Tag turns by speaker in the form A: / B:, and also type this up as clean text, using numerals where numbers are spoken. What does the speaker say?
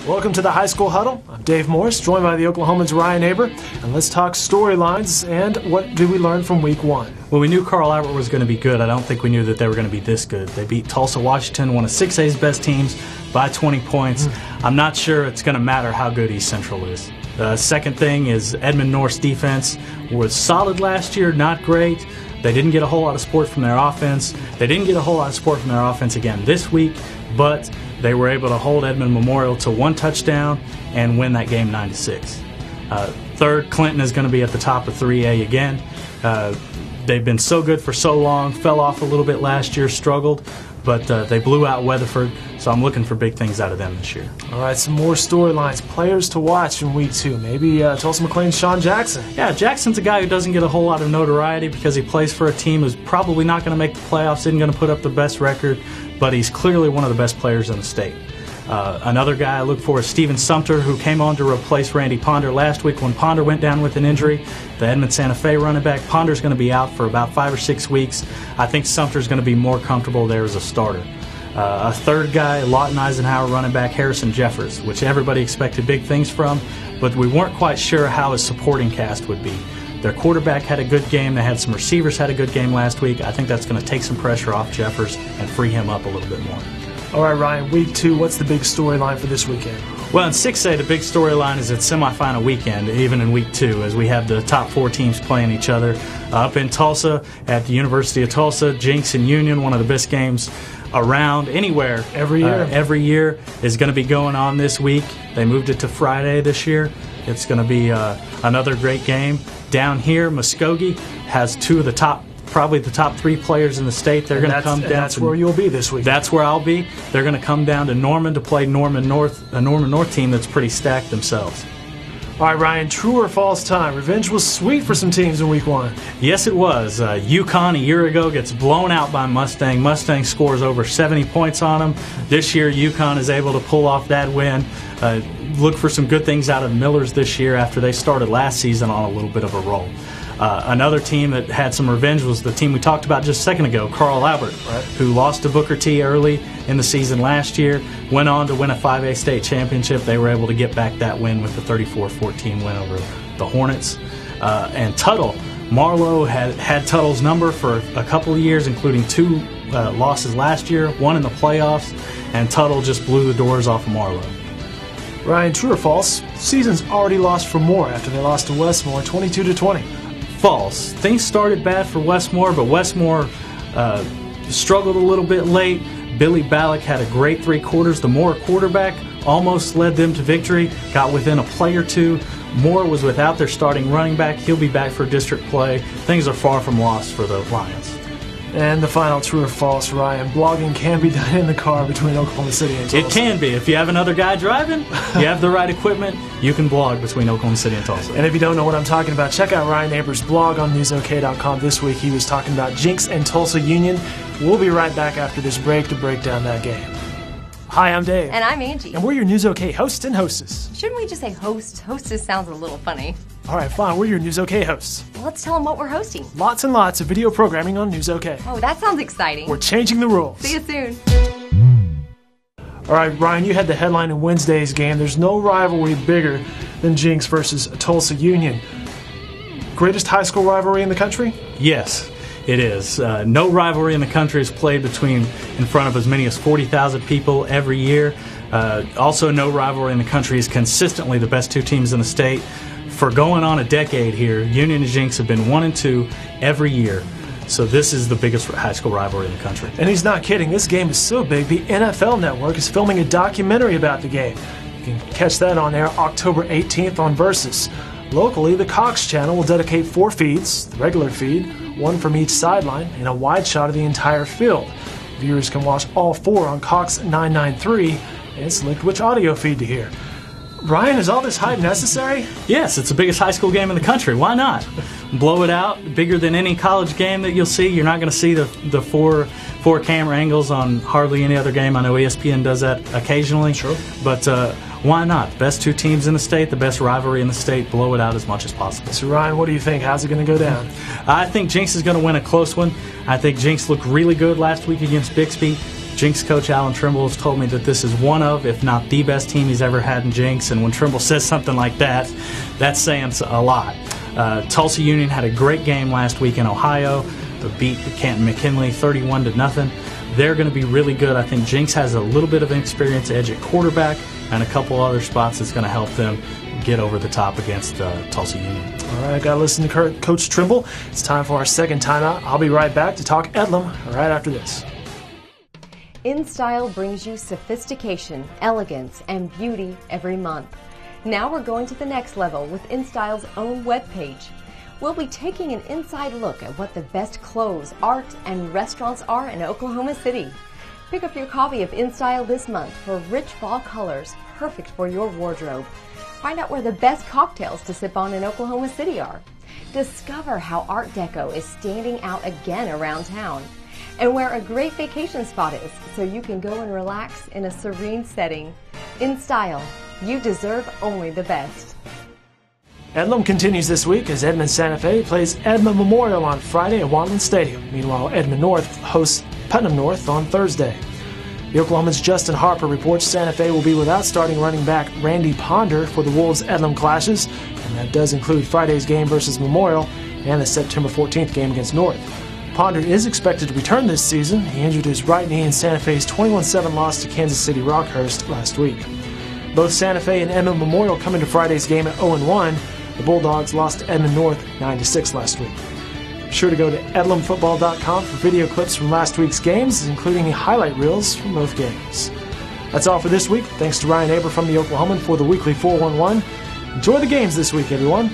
A: Welcome to the High School Huddle. I'm Dave Morris, joined by the Oklahoman's Ryan Aber, and let's talk storylines and what did we learn from Week 1.
B: Well, we knew Aber was going to be good. I don't think we knew that they were going to be this good. They beat Tulsa Washington, one of 6A's best teams, by 20 points. I'm not sure it's going to matter how good East Central is. The second thing is Edmond North's defense was solid last year, not great. They didn't get a whole lot of support from their offense. They didn't get a whole lot of support from their offense again this week, but they were able to hold Edmond Memorial to one touchdown and win that game 9-6. Third, Clinton is going to be at the top of 3A again. They've been so good for so long, fell off a little bit last year, struggled, but they blew out Weatherford, so I'm looking for big things out of them this year.
A: All right, some more storylines, players to watch in Week 2. Maybe Tulsa McLean's Sean Jackson.
B: Yeah, Jackson's a guy who doesn't get a whole lot of notoriety because he plays for a team who's probably not going to make the playoffs, isn't going to put up the best record, but he's clearly one of the best players in the state. Another guy I look for is Steven Sumter, who came on to replace Randy Ponder last week when Ponder went down with an injury. The Edmond Santa Fe running back. Ponder's going to be out for about 5 or 6 weeks. I think Sumter's going to be more comfortable there as a starter. A third guy, Lawton Eisenhower running back Harrison Jeffers, which everybody expected big things from, but we weren't quite sure how his supporting cast would be. Their quarterback had a good game. They had some receivers had a good game last week. I think that's going to take some pressure off Jeffers and free him up a little bit more.
A: All right, Ryan, Week 2, what's the big storyline for this weekend?
B: Well, in 6A, the big storyline is its semifinal weekend, even in Week 2, as we have the top 4 teams playing each other. Up in Tulsa, at the University of Tulsa, Jinx and Union, one of the best games around anywhere. Every year is going to be going on this week. They moved it to Friday this year. It's going to be another great game. Down here, Muskogee has probably the top 3 players in the state. They're going to come down.
A: That's where you'll be this week.
B: That's where I'll be. They're going to come down to Norman to play Norman North, a Norman North team that's pretty stacked themselves.
A: All right, Ryan, true or false time? Revenge was sweet for some teams in Week 1.
B: Yes, it was. UConn a year ago gets blown out by Mustang. Mustang scores over 70 points on them. This year, UConn is able to pull off that win. Look for some good things out of the Millers this year after they started last season on a little bit of a roll. Another team that had some revenge was the team we talked about just a second ago, Aber, who lost to Booker T early in the season last year, went on to win a 5A state championship. They were able to get back that win with the 34-14 win over the Hornets. And Tuttle, Marlowe had Tuttle's number for a couple of years, including 2 losses last year, 1 in the playoffs, and Tuttle just blew the doors off of Marlowe.
A: Ryan, true or false? Season's already lost for Moore after they lost to Westmore 22-20.
B: False. Things started bad for Westmore, but Westmore struggled a little bit late. Billy Ballack had a great 3 quarters. The Moore quarterback almost led them to victory, got within a play or 2. Moore was without their starting running back. He'll be back for district play. Things are far from lost for the Lions.
A: And the final true or false, Ryan, blogging can be done in the car between Oklahoma City and Tulsa.
B: It can be. If you have another guy driving, you have the right equipment, you can blog between Oklahoma City and Tulsa.
A: And if you don't know what I'm talking about, check out Ryan Aber's blog on newsok.com this week. He was talking about Jinx and Tulsa Union. We'll be right back after this break to break down that game. Hi, I'm Dave.
C: And I'm Angie.
A: And we're your News OK hosts and hostess.
C: Shouldn't we just say host? Hostess sounds a little funny.
A: All right, fine. We're your News OK hosts.
C: Well, let's tell them what we're hosting.
A: Lots and lots of video programming on News OK.
C: Oh, that sounds exciting.
A: We're changing the rules.
C: See you soon.
A: All right, Ryan, you had the headline in Wednesday's game. There's no rivalry bigger than Jinx versus Tulsa Union. Greatest high school rivalry in the country?
B: Yes, it is. No rivalry in the country is played in front of as many as 40,000 people every year. Also, no rivalry in the country is consistently the best 2 teams in the state. For going on a decade here, Union and Jinx have been 1 and 2 every year. So this is the biggest high school rivalry in the country.
A: And he's not kidding. This game is so big, the NFL Network is filming a documentary about the game. You can catch that on air October 18th on Versus. Locally, the Cox channel will dedicate 4 feeds, the regular feed, 1 from each sideline, and a wide shot of the entire field. Viewers can watch all 4 on Cox 993 and select which audio feed to hear. Ryan, is all this hype necessary?
B: Yes, it's the biggest high school game in the country. Why not? Blow it out. Bigger than any college game that you'll see. You're not going to see the four camera angles on hardly any other game. I know ESPN does that occasionally.
A: Sure.
B: But why not? Best 2 teams in the state, the best rivalry in the state. Blow it out as much as possible.
A: So, Ryan, what do you think? How's it going to go down?
B: I think Jinx is going to win a close one. I think Jinx looked really good last week against Bixby. Jinx coach Alan Trimble has told me that this is one of, if not the best team he's ever had in Jinx, and when Trimble says something like that, that's saying a lot. Tulsa Union had a great game last week in Ohio, beat Canton McKinley 31-0. They're going to be really good. I think Jinx has a little bit of an experience edge at quarterback and a couple other spots that's going to help them get over the top against Tulsa Union.
A: All right, I got to listen to Coach Trimble. It's time for our second timeout. I'll be right back to talk Edlem right after this.
C: InStyle brings you sophistication, elegance, and beauty every month. Now we're going to the next level with InStyle's own webpage. We'll be taking an inside look at what the best clothes, art, and restaurants are in Oklahoma City. Pick up your copy of InStyle this month for rich fall colors, perfect for your wardrobe. Find out where the best cocktails to sip on in Oklahoma City are. Discover how Art Deco is standing out again around town. And where a great vacation spot is so you can go and relax in a serene setting. InStyle, you deserve only the best.
A: Edlem continues this week as Edmond Santa Fe plays Edmond Memorial on Friday at Watland Stadium. Meanwhile, Edmond North hosts Putnam North on Thursday. The Oklahoman's Justin Harper reports Santa Fe will be without starting running back Randy Ponder for the Wolves-Edlem clashes, and that does include Friday's game versus Memorial and the September 14th game against North. Ponder is expected to return this season. He injured his right knee in Santa Fe's 21-7 loss to Kansas City Rockhurst last week. Both Santa Fe and Edmond Memorial come into Friday's game at 0-1. The Bulldogs lost to Edmond North 9-6 last week. Be sure to go to edlemfootball.com for video clips from last week's games, including highlight reels from both games. That's all for this week. Thanks to Ryan Aber from the Oklahoman for the weekly 411. Enjoy the games this week, everyone.